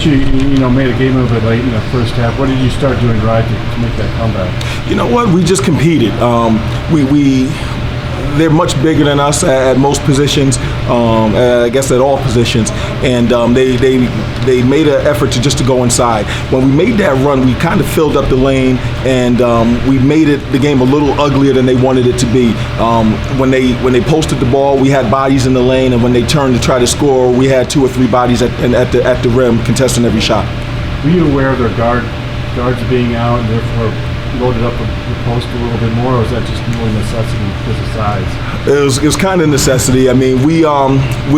You made a game of it late in the first half. What did you start doing right to make that comeback? You know what? We just competed. They're much bigger than us at most positions. I guess at all positions, and they made an effort to go inside. When we made that run, we kind of filled up the lane, and we made the game a little uglier than they wanted it to be. When they posted the ball, we had bodies in the lane, and when they turned to try to score, we had 2 or 3 bodies at the rim contesting every shot. Were you aware of their guards being out and therefore loaded up the post a little bit more, or was that just really necessity because of size? It was kind of necessity. I mean, we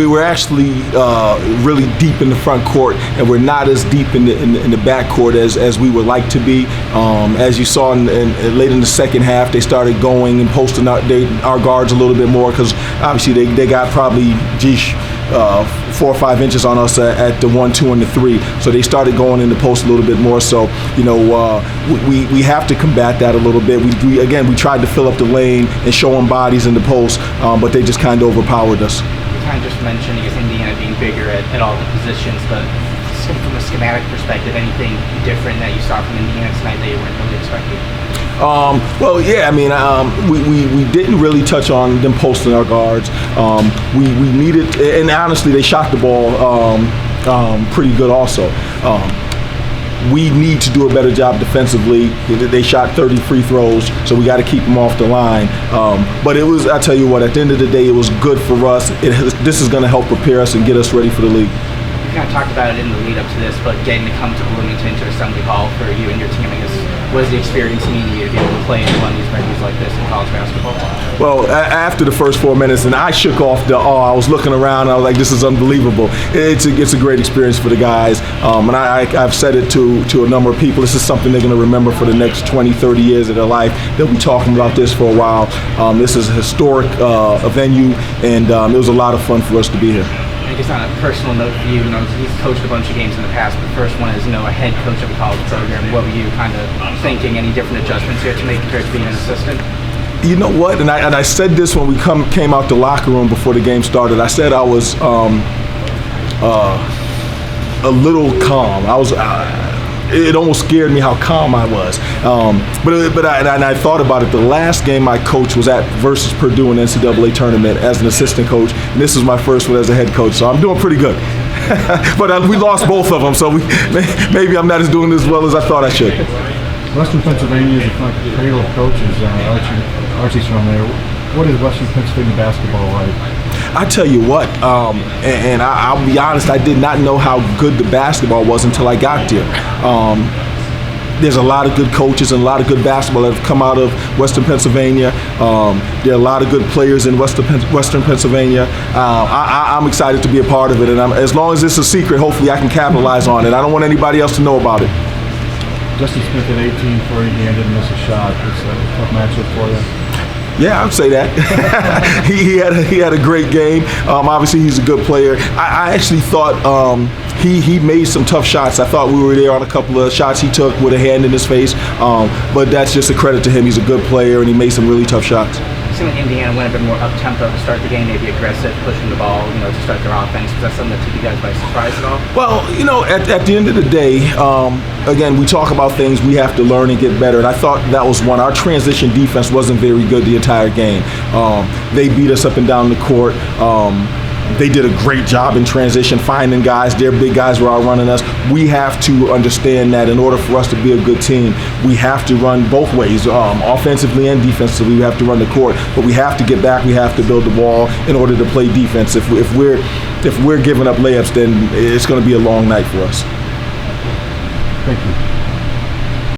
were actually really deep in the front court, and we're not as deep in the back court as we would like to be. As you saw late in the second half, they started going and posting our guards a little bit more because obviously they got probably 4 or 5 inches on us at the 1, 2, and the 3. So they started going in the post a little bit more. So we have to combat that a little bit. We tried to fill up the lane and show them bodies in the post, but they just kind of overpowered us. You kind of just mentioned Indiana being bigger at all the positions, but from a schematic perspective, anything different that you saw from Indiana tonight that you weren't really expecting? Well, yeah, I mean, we didn't really touch on them posting our guards. We needed, and honestly, they shot the ball pretty good also. We need to do a better job defensively. They shot 30 free throws, so we got to keep them off the line. But I tell you what, at the end of the day, it was good for us. This is going to help prepare us and get us ready for the league. You kind of talked about it in the lead up to this, but getting to come to Bloomington to Assembly Hall for you and your team, I guess, what does the experience mean to you to be able to play in one of these venues like this in college basketball? Well, after the first 4 minutes, and I shook off the awe. I was looking around, and I was like, this is unbelievable. It's a great experience for the guys, and I've said it to a number of people. This is something they're going to remember for the next 20, 30 years of their life. They'll be talking about this for a while. This is a historic venue, and it was a lot of fun for us to be here. I guess on a personal note for you, he's coached a bunch of games in the past, but the first one is, a head coach of a college program. What were you kind of thinking? Any different adjustments here to make compared to being an assistant? You know what? And I said this when we came out the locker room before the game started. I said I was a little calm. It almost scared me how calm I was. But I thought about it. The last game I coached was versus Purdue in the NCAA tournament as an assistant coach, and this was my first one as a head coach. So I'm doing pretty good. But we lost both of them, so maybe I'm not doing as well as I thought I should. Western Pennsylvania is a cradle of coaches. Archie's from there. What is Western Pennsylvania basketball like? I tell you what, and I'll be honest, I did not know how good the basketball was until I got there. There's a lot of good coaches and a lot of good basketball that have come out of Western Pennsylvania. There are a lot of good players in Western Pennsylvania. I'm excited to be a part of it, and as long as it's a secret, hopefully I can capitalize on it. I don't want anybody else to know about it. Justin Smith at 18 for you again, didn't miss a shot. It's a tough matchup for you. Yeah, I'd say that. he had a great game. Obviously, he's a good player. I actually thought he made some tough shots. I thought we were there on a couple of shots he took with a hand in his face. But that's just a credit to him. He's a good player, and he made some really tough shots. It seemed like Indiana went a bit more up-tempo to start the game, maybe aggressive, pushing the ball, to start their offense. Was that something that took you guys by surprise at all? Well, at the end of the day, again, we talk about things we have to learn and get better, and I thought that was one. Our transition defense wasn't very good the entire game. They beat us up and down the court. They did a great job in transition, finding guys. Their big guys were outrunning us. We have to understand that in order for us to be a good team, we have to run both ways, offensively and defensively. We have to run the court, but we have to get back. We have to build the wall in order to play defense. If we're giving up layups, then it's going to be a long night for us. Thank you.